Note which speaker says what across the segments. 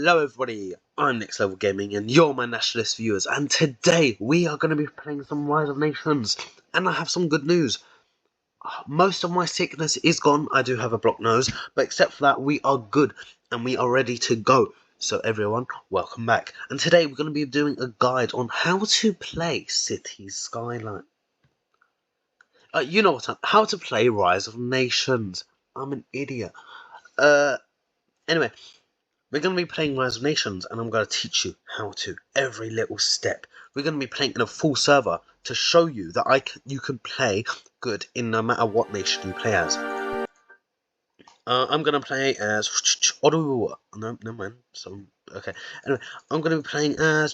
Speaker 1: Hello everybody, I'm Next Level Gaming and you're my nationalist viewers, and today we are going to be playing some Rise of Nations, and I have some good news. Most of my sickness is gone. I do have a blocked nose, but except for that we are good and we are ready to go. So everyone, welcome back. And today we're going to be doing a guide on how to play Cities Skyline. You know what, how to play Rise of Nations. I'm an idiot. Anyway. We're going to be playing Rise of Nations, and I'm going to teach you how to, every little step. We're going to be playing in a full server to show you that you can play good in no matter what nation you play as. I'm going to play as... No, never mind. Okay. Anyway, I'm going to be playing as...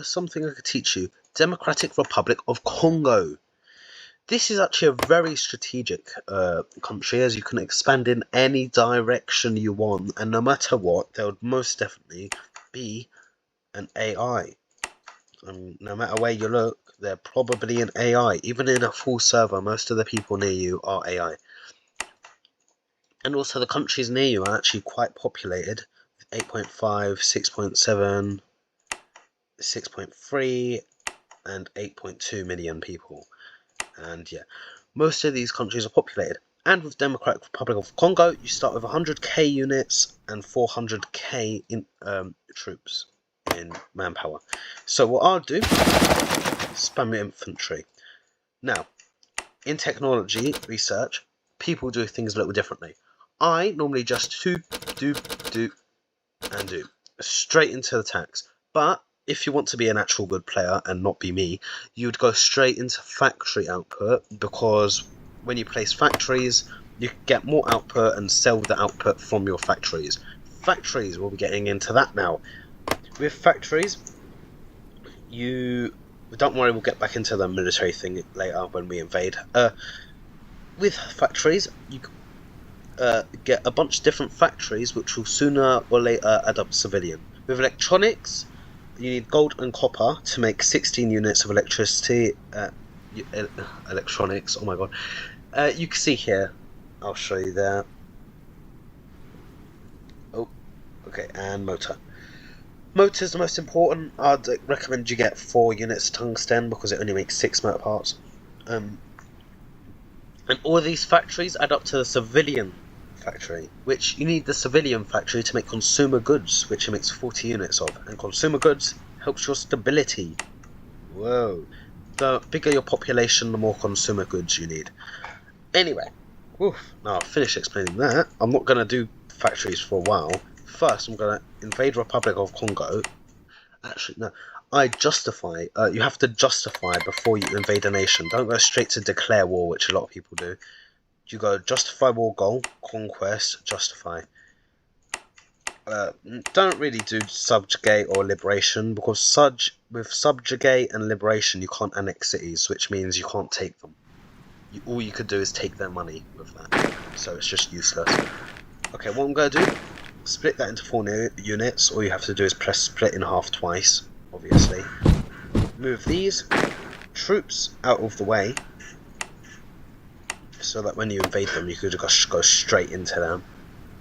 Speaker 1: something I could teach you. Democratic Republic of Congo. This is actually a very strategic country, as you can expand in any direction you want, and no matter what, there would most definitely be an AI. No matter where you look, they're probably an AI. Even in a full server, most of the people near you are AI. And also the countries near you are actually quite populated. 8.5, 6.7, 6.3, and 8.2 million people. And yeah, most of these countries are populated. And with Democratic Republic of Congo, you start with 100k units and 400k in troops in manpower. So what I'll do, spam infantry. Now, in technology research, people do things a little differently. I normally just do straight into attacks. But if you want to be an actual good player and not be me, you would go straight into factory output, because when you place factories, you get more output and sell the output from your factories. Factories, we'll be getting into that now. With factories, don't worry, we'll get back into the military thing later when we invade. With factories, you get a bunch of different factories which will sooner or later adopt civilian. With electronics, you need gold and copper to make 16 units of electricity. Electronics, oh my god. You can see here, I'll show you there. Oh, okay, and motor. Motor's the most important. I'd recommend you get 4 units of tungsten because it only makes 6 motor parts. And all of these factories add up to the civilian factory, which you need the civilian factory to make consumer goods, which it makes 40 units of, and consumer goods helps your stability. Whoa, the bigger your population, the more consumer goods you need. Anyway, now I've finished explaining that. I'm not going to do factories for a while. First, I'm going to invade Republic of Congo. Actually, no, you have to justify before you invade a nation. Don't go straight to declare war, which a lot of people do. You go justify war goal, conquest, justify. Don't really do subjugate or liberation, because with subjugate and liberation you can't annex cities, which means you can't take them. All you could do is take their money with that, so it's just useless. Okay, what I'm going to do, split that into 4 units. All you have to do is press split in half twice, obviously. Move these troops out of the way, so that when you invade them, you could just go straight into them,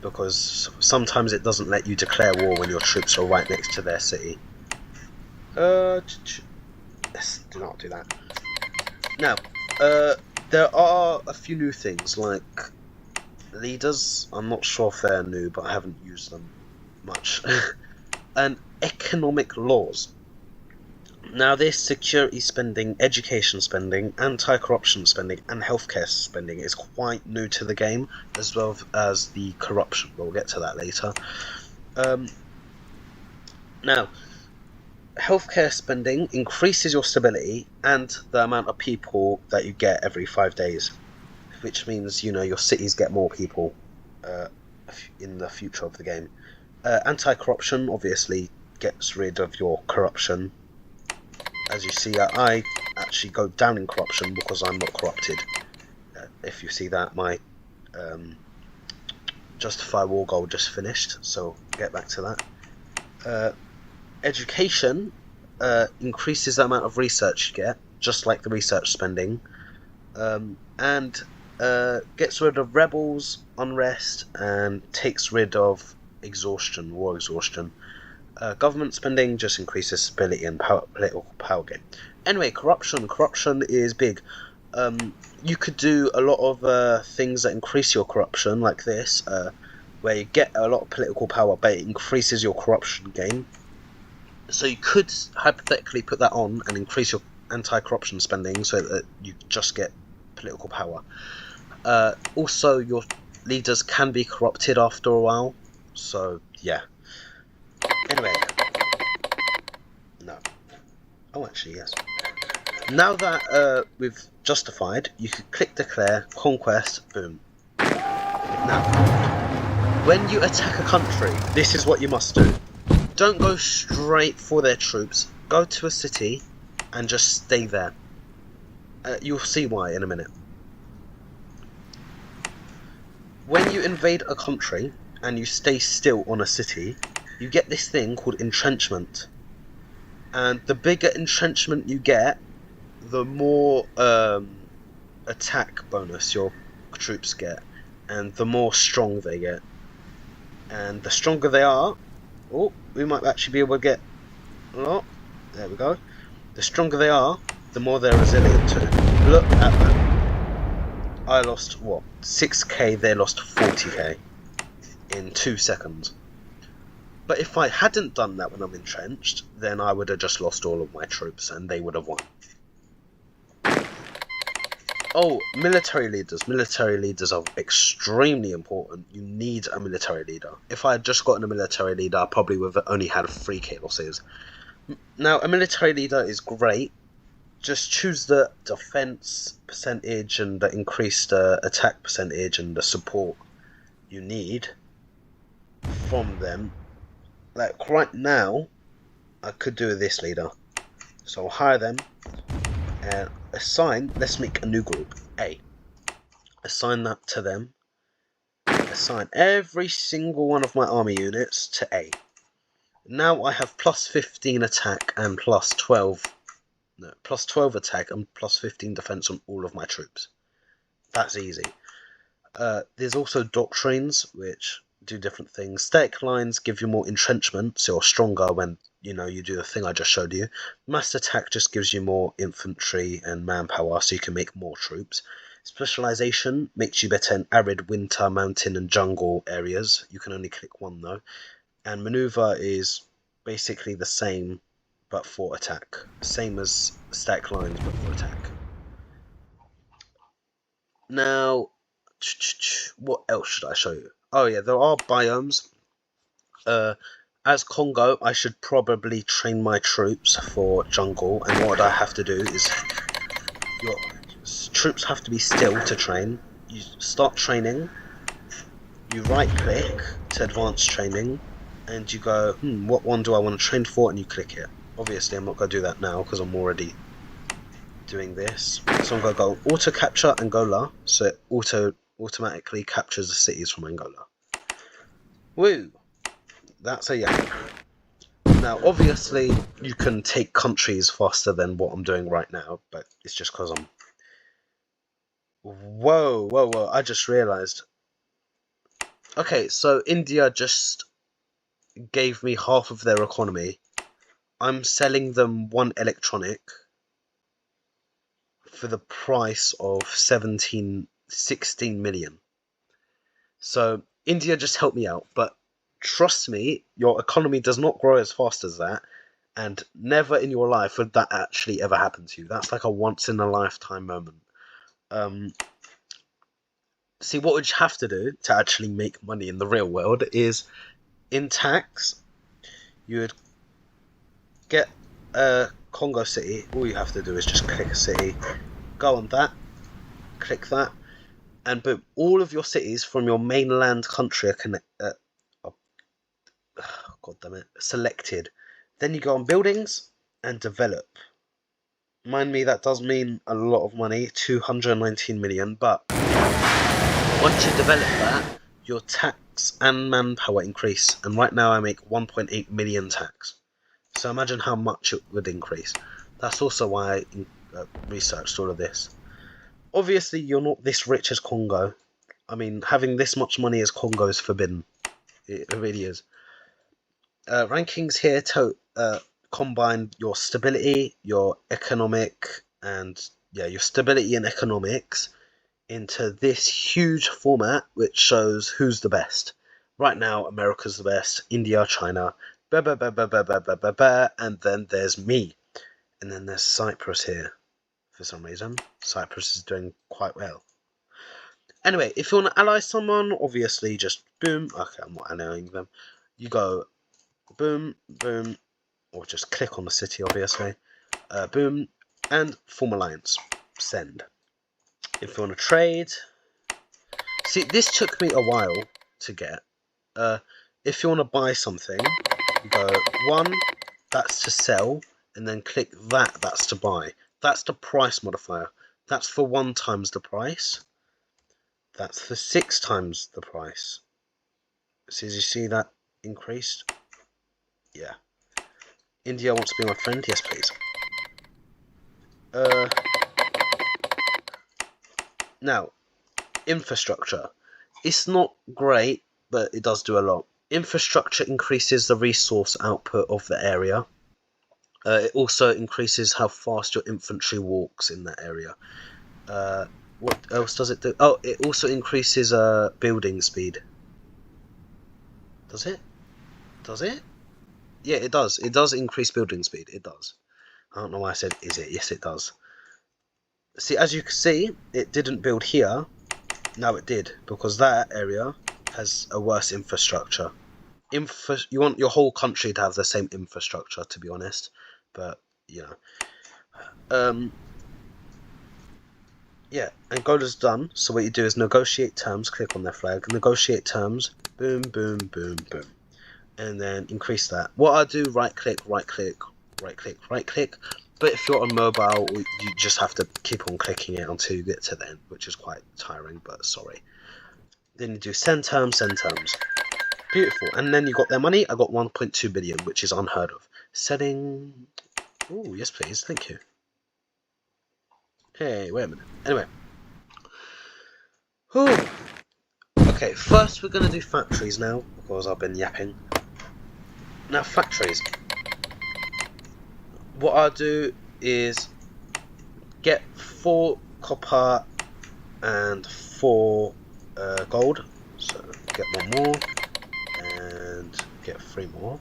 Speaker 1: because sometimes it doesn't let you declare war when your troops are right next to their city. Let's do not do that. Now, there are a few new things, like leaders. I'm not sure if they're new, but I haven't used them much. And economic laws. Now, this security spending, education spending, anti-corruption spending, and healthcare spending is quite new to the game, as well as the corruption. We'll get to that later. Now, healthcare spending increases your stability and the amount of people that you get every 5 days, which means, your cities get more people in the future of the game. Anti-corruption obviously gets rid of your corruption. As you see, I actually go down in corruption because I'm not corrupted. If you see that, my justify war goal just finished, so get back to that. Education increases the amount of research you get, just like the research spending. And Gets rid of rebels, unrest, and takes rid of exhaustion, war exhaustion. Government spending just increases stability and political power gain. Anyway, corruption. Corruption is big. You could do a lot of things that increase your corruption, like this, where you get a lot of political power, but it increases your corruption gain. So you could hypothetically put that on and increase your anti-corruption spending so that you just get political power. Also, your leaders can be corrupted after a while, so yeah. Anyway, no. Oh, actually, yes. Now that we've justified, you can click declare, conquest, boom. Now, when you attack a country, this is what you must do. Don't go straight for their troops. Go to a city and just stay there. You'll see why in a minute. When you invade a country and you stay still on a city, you get this thing called entrenchment. And the bigger entrenchment you get, the more attack bonus your troops get, and the more strong they get. And the stronger they are, oh, we might actually be able to get a lot. There we go. The stronger they are, the more they're resilient to. Look at that. I lost, what, 6k, they lost 40k in 2 seconds. But if I hadn't done that when I'm entrenched, then I would have just lost all of my troops and they would have won. Oh, military leaders. Military leaders are extremely important. You need a military leader. If I had just gotten a military leader, I probably would have only had 3k losses. Now, a military leader is great. Just choose the defense percentage and the increased attack percentage and the support you need from them. Like right now, I could do this leader. So I'll hire them and assign, let's make a new group, A. Assign that to them. Assign every single one of my army units to A. Now I have plus 15 attack and plus 12 attack and plus 15 defense on all of my troops. That's easy. There's also doctrines which do different things. Static lines give you more entrenchment, so you're stronger when you do the thing I just showed you. Mass attack just gives you more infantry and manpower, so you can make more troops. Specialization makes you better in arid, winter, mountain and jungle areas. You can only click one though. And maneuver is basically the same but for attack. Same as static lines but for attack. Now, what else should I show you? Oh yeah, there are biomes. As Congo, I should probably train my troops for jungle, and what I have to do is your troops have to be still to train. You start training, you right click to advanced training, and you go, what one do I want to train for, and you click it. Obviously I'm not going to do that now because I'm already doing this. So I'm going to go auto capture Angola, so it automatically captures the cities from Angola. Woo! That's a yeah. Now obviously you can take countries faster than what I'm doing right now, but it's just because I'm... Whoa, I just realised. Okay, so India just gave me half of their economy. I'm selling them one electronic for the price of 16 million. So India just helped me out, but trust me, your economy does not grow as fast as that, and never in your life would that actually ever happen to you. That's like a once in a lifetime moment. See, what would you have to do to actually make money in the real world is, in tax, you would get a Congo city. All you have to do is just click a city, go on that, click that, and boom, all of your cities from your mainland country are God damn it, selected. Then you go on buildings and develop. Mind me, that does mean a lot of money, 219 million, but once you develop that, your tax and manpower increase, and right now I make 1.8 million tax. So imagine how much it would increase. That's also why I researched all of this. obviously you're not this rich as Congo. I mean, having this much money as Congo is forbidden. It really is. Rankings here to combine your stability, your economic, and your stability and economics into this huge format which shows who's the best. Right now, America's the best, India, China, and then there's me. And then there's Cyprus here. For some reason, Cyprus is doing quite well. Anyway, if you want to ally someone, obviously just boom. Okay, I'm not allying them. You go boom, boom, or just click on the city, obviously. Boom, and form alliance. Send. If you want to trade, see, this took me a while to get. If you want to buy something, you go 1, that's to sell, and then click that, that's to buy. That's the price modifier. That's for 1 times the price. That's for 6 times the price. So as you see that increased? Yeah. India wants to be my friend? Yes, please. Now, infrastructure. It's not great, but it does do a lot. Infrastructure increases the resource output of the area. It also increases how fast your infantry walks in that area. What else does it do? Oh, it also increases building speed. Does it? Does it? Yeah, it does. It does increase building speed. It does. I don't know why I said is it. Yes, it does. See, as you can see, it didn't build here. Now it did, because that area has a worse infrastructure. You want your whole country to have the same infrastructure, to be honest. But, you know. Yeah, Angola's done. So what you do is negotiate terms, click on their flag, negotiate terms, boom, boom, boom, boom. And then increase that. What I do, right click, right click, right click, right click. But if you're on mobile, you just have to keep on clicking it until you get to the end, which is quite tiring, but sorry. Then you do send terms, send terms. Beautiful. And then you got their money. I got 1.2 billion, which is unheard of. Setting. Oh, yes, please. Thank you. Hey, wait a minute. Anyway. Whew. Okay, first we're going to do factories now, because I've been yapping. Now, factories. What I'll do is get 4 copper and 4 gold. So, get 1 more. And get 3 more.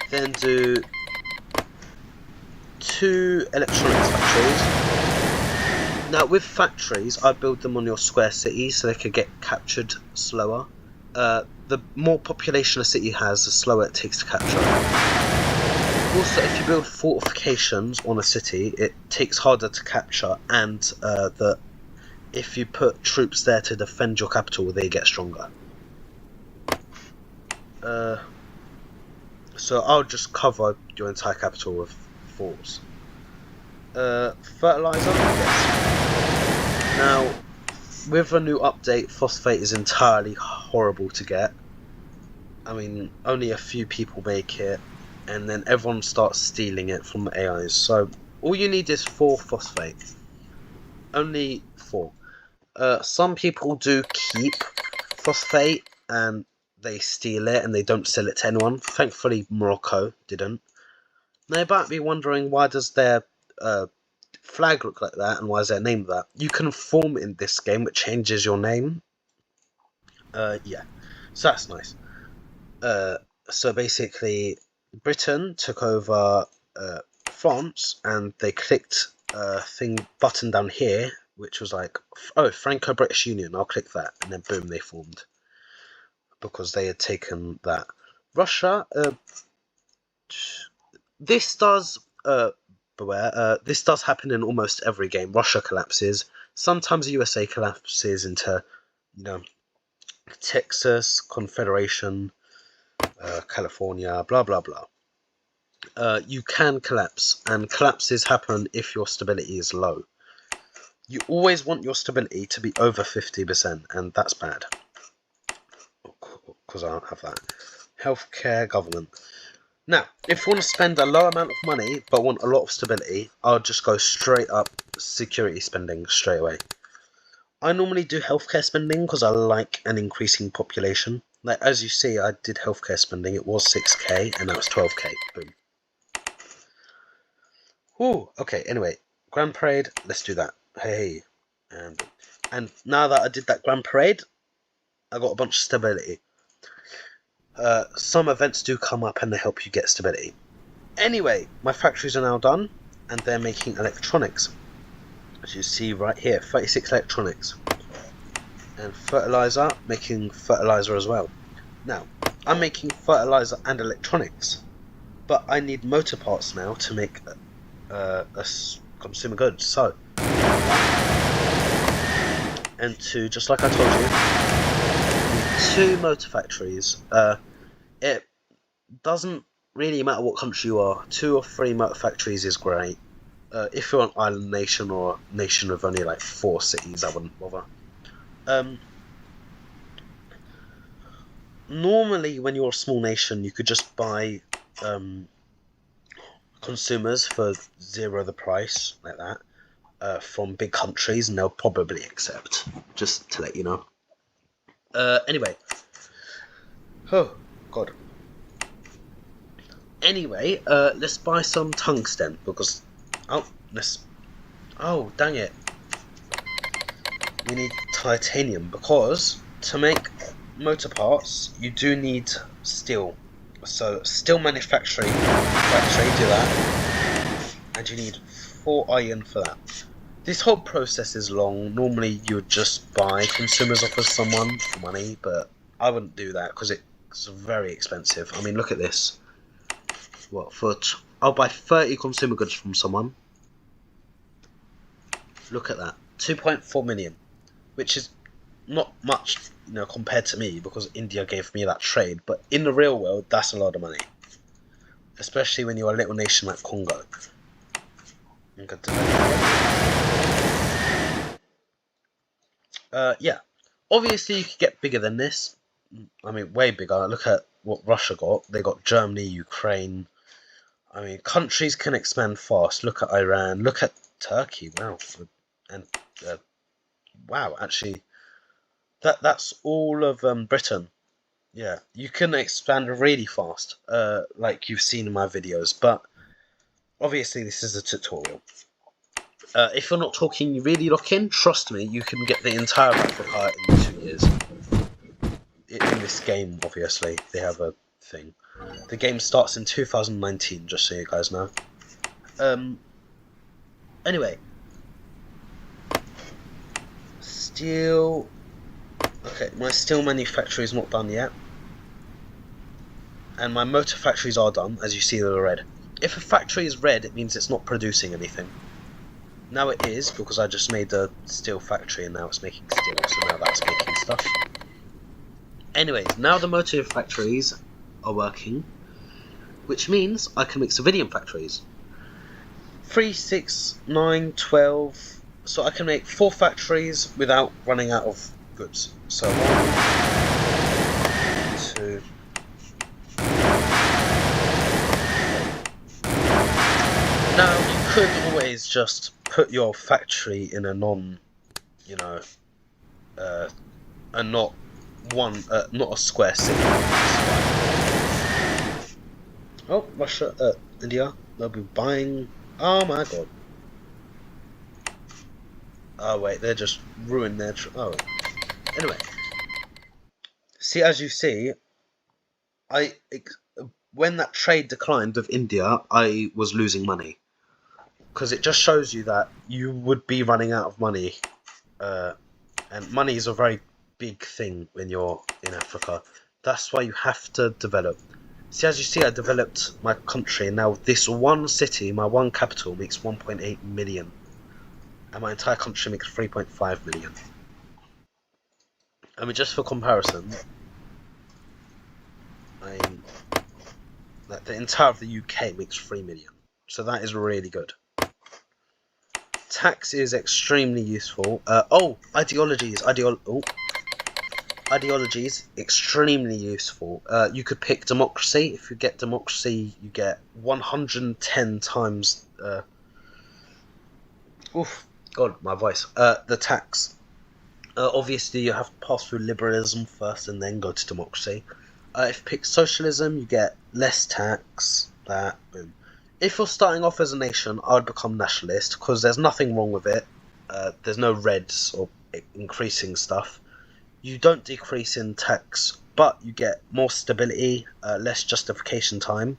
Speaker 1: Then do 2 electronics factories. Now with factories, I build them on your square city so they can get captured slower. The more population a city has, the slower it takes to capture. Also, if you build fortifications on a city, it takes harder to capture, and if you put troops there to defend your capital, they get stronger. So I'll just cover your entire capital with forts. Fertilizer, yes. Now, with a new update, phosphate is entirely horrible to get. I mean, only a few people make it, and then everyone starts stealing it from the AIs. So all you need is 4 phosphate. Only 4. Some people do keep phosphate and they steal it and they don't sell it to anyone. Thankfully, Morocco didn't. Now, you might be wondering, why does their flag look like that and why is their name that? You can form in this game, which changes your name. Yeah, so that's nice. So basically, Britain took over France, and they clicked a button down here, which was like, oh, Franco-British Union. I'll click that, and then boom, they formed because they had taken that. Russia. This does. Beware. This does happen in almost every game. Russia collapses. Sometimes the USA collapses into, you know, Texas, Confederation, California, blah blah blah. You can collapse, and collapses happen if your stability is low. You always want your stability to be over 50%, and that's bad. Because I don't have that. Healthcare, government. Now, if you want to spend a low amount of money but want a lot of stability, I'll just go straight up security spending straight away. I normally do healthcare spending because I like an increasing population. Like, as you see, I did healthcare spending. It was 6k and now it's 12k. Boom. Ooh, okay, anyway. Grand Parade, let's do that. Hey. And now that I did that Grand Parade, I got a bunch of stability. Some events do come up and they help you get stability. Anyway, my factories are now done and they're making electronics. As you see right here, 36 electronics. And fertilizer, making fertilizer as well. Now, I'm making fertilizer and electronics, but I need motor parts now to make consumer goods. So, and two, just like I told you, need 2 motor factories. It doesn't really matter what country you are. 2 or 3 motor factories is great. If you're an island nation or a nation with only like 4 cities, I wouldn't bother. Normally, when you're a small nation, you could just buy consumers for 0 the price, like that, from big countries, and they'll probably accept, just to let you know. Anyway. Oh, God. Anyway, let's buy some tungsten, because... Oh, dang it. We need titanium, because to make motor parts, you do need steel. So, steel manufacturing, do that. And you need 4 iron for that. This whole process is long. Normally, you would just buy consumers off of someone for money, but I wouldn't do that, because it's very expensive. I mean, look at this. What, I'll buy 30 consumer goods from someone. Look at that. 2.4 million. Which is not much, compared to me, because India gave me that trade. But in the real world, that's a lot of money. Especially when you're a little nation like Congo. Yeah. Obviously, you could get bigger than this. I mean, way bigger. Look at what Russia got. They got Germany, Ukraine. I mean, countries can expand fast. Look at Iran. Look at Turkey. Wow. And wow, actually, that's all of Britain. Yeah, you can expand really fast, like you've seen in my videos. But obviously, this is a tutorial. If you're not talking really lock in, trust me, you can get the entire Africa in 2 years. In this game, obviously, they have a thing. The game starts in 2019, just so you guys know. Anyway. Steel... Okay, my steel manufacturer is not done yet. And my motor factories are done, as you see they're red. If a factory is red, it means it's not producing anything. Now it is, because I just made a steel factory and now it's making steel, so now that's making stuff. Anyways, now the motor factories are working, which means I can make civilian factories. 3, 6, 9, 12. So I can make 4 factories without running out of goods. So 1, 2. Now you could always just put your factory in a not a square city. Oh, Russia, India, they'll be buying. Oh my god. Oh wait, they're just ruined their. Oh, anyway. See, as you see, when that trade declined with India, I was losing money. Because it just shows you that you would be running out of money. And money is a very big thing when you're in Africa. That's why you have to develop. See, as you see, I developed my country, and now this one city, my one capital, makes 1.8 million. And my entire country makes 3.5 million. I mean, just for comparison, the entire of the UK makes 3 million. So that is really good. Tax is extremely useful. Ideologies. Ideologies, extremely useful. You could pick democracy. If you get democracy, you get 110 times... God, my voice. The tax. Obviously, you have to pass through liberalism first and then go to democracy. If you pick socialism, you get less tax. That, boom. If you're starting off as a nation, I would become nationalist because there's nothing wrong with it. There's no reds or increasing stuff. You don't decrease in tax, but you get more stability, less justification time.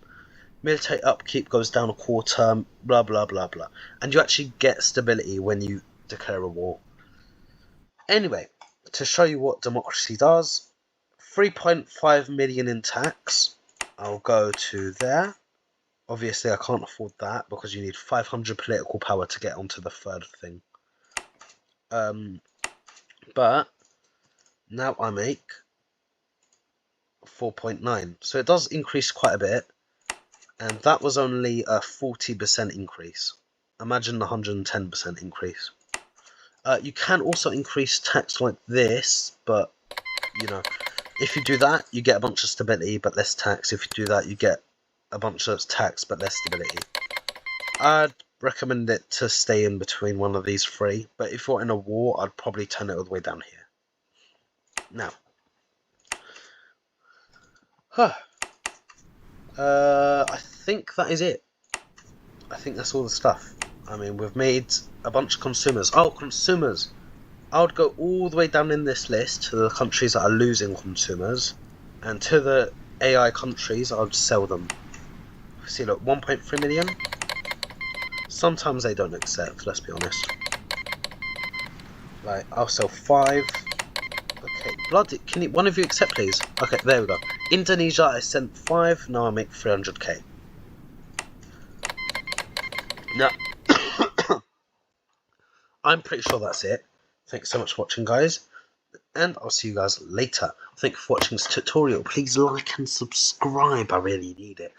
Speaker 1: Military upkeep goes down a quarter, blah blah blah blah. And you actually get stability when you declare a war. Anyway, to show you what democracy does, 3.5 million in tax. I'll go to there. Obviously, I can't afford that because you need 500 political power to get onto the third thing. But now I make 4.9. So it does increase quite a bit. And that was only a 40% increase. Imagine the 110% increase. You can also increase tax like this, but, you know, if you do that, you get a bunch of stability, but less tax. If you do that, you get a bunch of tax, but less stability. I'd recommend it to stay in between one of these three, but if you're in a war, I'd probably turn it all the way down here. Now, I think that is it. I think that's all the stuff. I mean, we've made a bunch of consumers. Oh, consumers! I would go all the way down in this list to the countries that are losing consumers, and to the AI countries, I would sell them. See, look, 1.3 million. Sometimes they don't accept, let's be honest. Right, I'll sell 5. Okay, blood, can one of you accept, please? Okay, there we go. Indonesia, I sent 5, now I make 300k. Now, I'm pretty sure that's it. Thanks so much for watching, guys. And I'll see you guys later. Thank you for watching this tutorial. Please like and subscribe, I really need it.